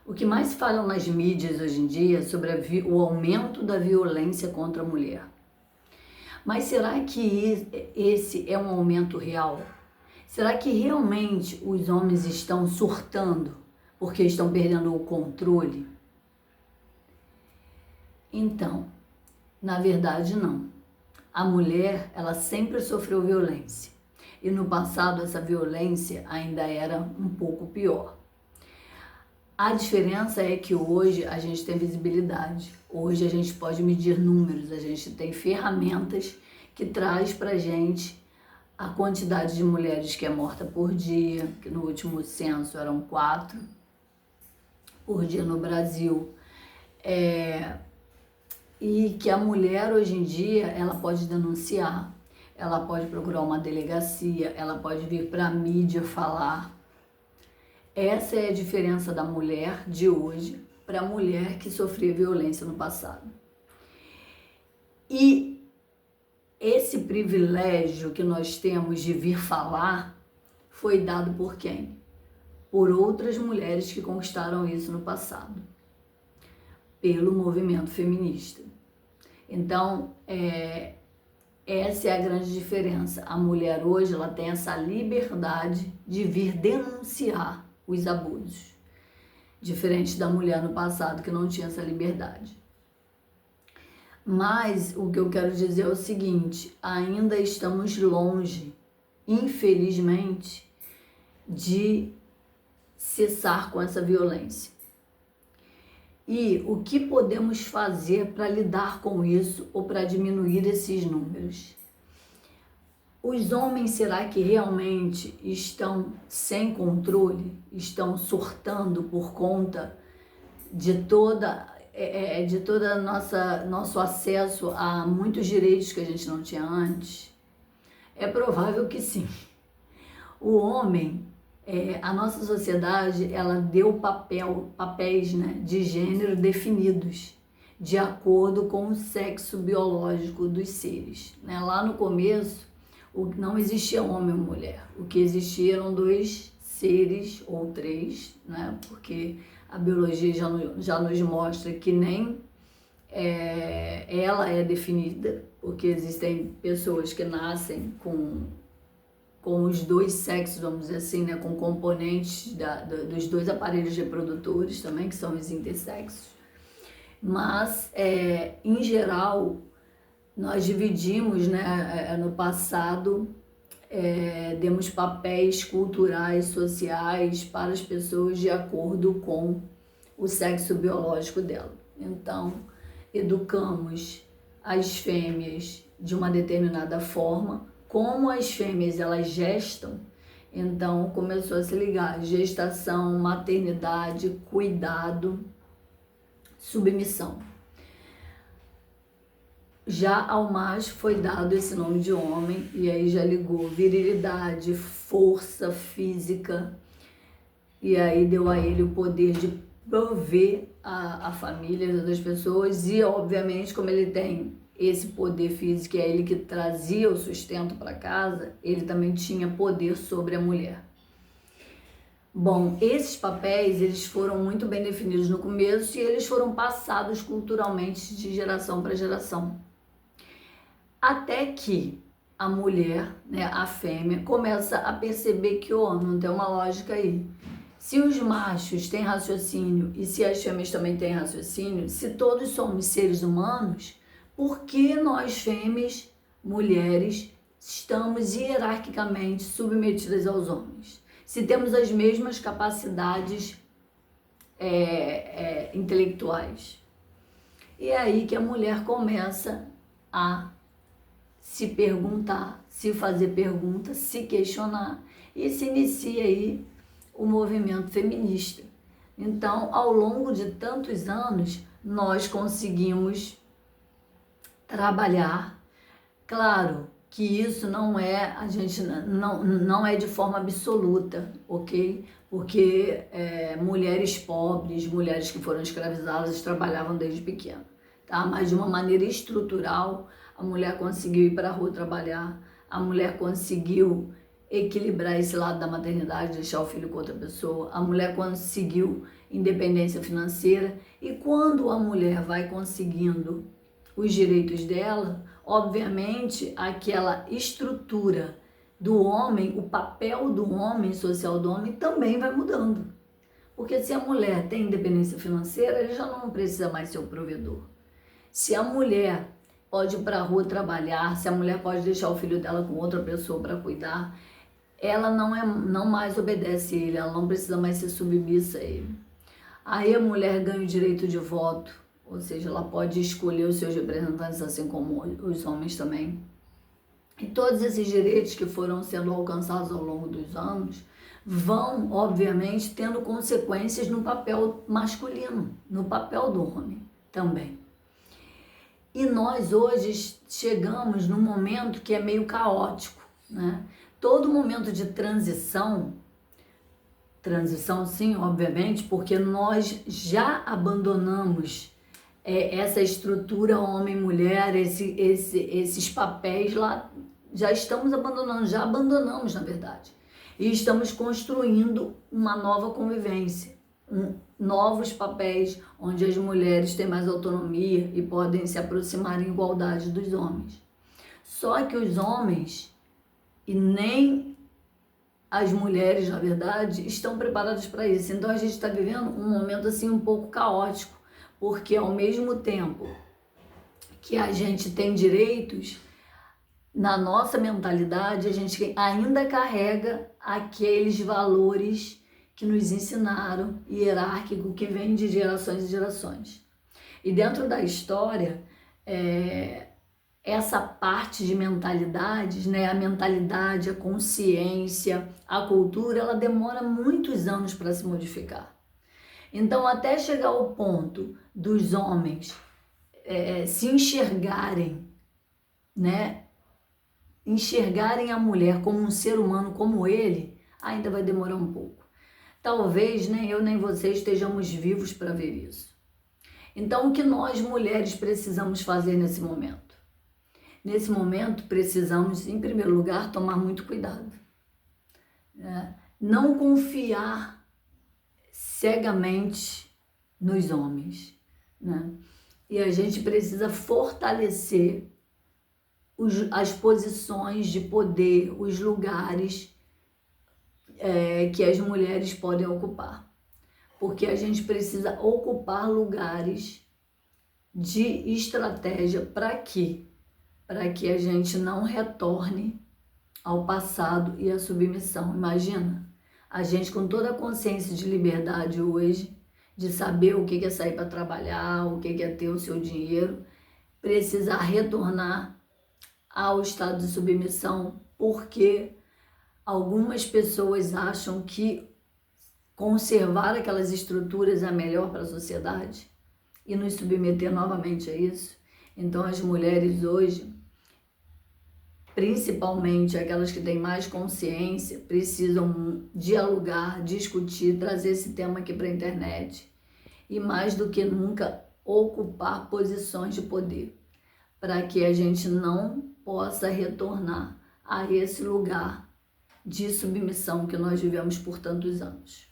O que mais falam nas mídias hoje em dia é sobre o aumento da violência contra a mulher. Mas será que esse é um aumento real? Será que realmente os homens estão surtando porque estão perdendo o controle? Então, na verdade não. A mulher, ela sempre sofreu violência. E no passado essa violência ainda era um pouco pior. A diferença é que hoje a gente tem visibilidade. Hoje a gente pode medir números, a gente tem ferramentas que traz pra gente a quantidade de mulheres que é morta por dia, que no último censo eram 4 por dia no Brasil. E que a mulher hoje em dia, ela pode denunciar, ela pode procurar uma delegacia, ela pode vir para a mídia falar. Essa é a diferença da mulher de hoje para a mulher que sofria violência no passado. E esse privilégio que nós temos de vir falar foi dado por quem? Por outras mulheres que conquistaram isso no passado, pelo movimento feminista. Então, essa é a grande diferença. A mulher hoje, ela tem essa liberdade de vir denunciar os abusos, diferente da mulher no passado, que não tinha essa liberdade. Mas o que eu quero dizer é o seguinte, ainda estamos longe, infelizmente, de cessar com essa violência. E o que podemos fazer para lidar com isso ou para diminuir esses números? Os homens, será que realmente estão sem controle? Estão surtando por conta de toda nosso acesso a muitos direitos que a gente não tinha antes? É provável que sim. O homem, a nossa sociedade, ela deu papéis, né, de gênero definidos de acordo com o sexo biológico dos seres, né? Lá no começo, não existia homem ou mulher. O que existia eram 2 seres ou 3, né? Porque a biologia já nos mostra que nem ela é definida, porque existem pessoas que nascem com os 2 sexos, vamos dizer assim, né? Com componentes dos 2 aparelhos reprodutores também, que são os intersexos. Mas, em geral, nós dividimos, né, no passado, demos papéis culturais, sociais para as pessoas de acordo com o sexo biológico dela. Então, educamos as fêmeas de uma determinada forma. Como as fêmeas, elas gestam, então começou a se ligar gestação, maternidade, cuidado, submissão. Já ao macho foi dado esse nome de homem, e aí já ligou virilidade, força física, e aí deu a ele o poder de prover a família das pessoas, e obviamente como ele tem esse poder físico, é ele que trazia o sustento para casa, ele também tinha poder sobre a mulher. Bom, esses papéis, eles foram muito bem definidos no começo e eles foram passados culturalmente de geração para geração. Até que a mulher, né, a fêmea, começa a perceber que, não tem uma lógica aí. Se os machos têm raciocínio e se as fêmeas também têm raciocínio, se todos somos seres humanos, por que nós fêmeas, mulheres, estamos hierarquicamente submetidas aos homens? Se temos as mesmas capacidades intelectuais. E é aí que a mulher começa a se perguntar, se fazer perguntas, se questionar, e se inicia aí o movimento feminista. Então, ao longo de tantos anos, nós conseguimos trabalhar. Claro que isso não é, a gente não é de forma absoluta, ok? Porque mulheres pobres, mulheres que foram escravizadas, trabalhavam desde pequena, tá? Mas de uma maneira estrutural, a mulher conseguiu ir para a rua trabalhar, a mulher conseguiu equilibrar esse lado da maternidade, deixar o filho com outra pessoa, a mulher conseguiu independência financeira. E quando a mulher vai conseguindo os direitos dela, obviamente aquela estrutura do homem, o papel do homem, social do homem, também vai mudando. Porque se a mulher tem independência financeira, ele já não precisa mais ser o provedor. Se a mulher pode ir para a rua trabalhar, se a mulher pode deixar o filho dela com outra pessoa para cuidar, ela não mais obedece a ele, ela não precisa mais ser submissa a ele. Aí a mulher ganha o direito de voto, ou seja, ela pode escolher os seus representantes, assim como os homens também. E todos esses direitos que foram sendo alcançados ao longo dos anos vão, obviamente, tendo consequências no papel masculino, no papel do homem também. E nós hoje chegamos num momento que é meio caótico, né? Todo momento de transição sim, obviamente, porque nós já abandonamos essa estrutura homem-mulher, esses papéis lá, já abandonamos na verdade. E estamos construindo uma nova convivência, novos papéis, onde as mulheres têm mais autonomia e podem se aproximar em igualdade dos homens. Só que os homens, e nem as mulheres, na verdade, estão preparadas para isso. Então a gente está vivendo um momento assim um pouco caótico, porque ao mesmo tempo que a gente tem direitos, na nossa mentalidade a gente ainda carrega aqueles valores que nos ensinaram, hierárquico, que vem de gerações e gerações. E dentro da história, essa parte de mentalidades, né, a mentalidade, a consciência, a cultura, ela demora muitos anos para se modificar. Então, até chegar ao ponto dos homens se enxergarem, né, enxergarem a mulher como um ser humano como ele, ainda vai demorar um pouco. Talvez nem eu nem você estejamos vivos para ver isso. Então, o que nós mulheres precisamos fazer nesse momento? Nesse momento, precisamos, em primeiro lugar, tomar muito cuidado. Não confiar cegamente nos homens, né? E a gente precisa fortalecer as posições de poder, os lugares que as mulheres podem ocupar. Porque a gente precisa ocupar lugares de estratégia para quê? Para que a gente não retorne ao passado e à submissão. Imagina, a gente com toda a consciência de liberdade hoje, de saber o que é sair para trabalhar, o que é ter o seu dinheiro, precisar retornar ao estado de submissão, porque algumas pessoas acham que conservar aquelas estruturas é melhor para a sociedade e nos submeter novamente a isso. Então as mulheres hoje, principalmente aquelas que têm mais consciência, precisam dialogar, discutir, trazer esse tema aqui para a internet e mais do que nunca ocupar posições de poder, para que a gente não possa retornar a esse lugar de submissão que nós vivemos por tantos anos.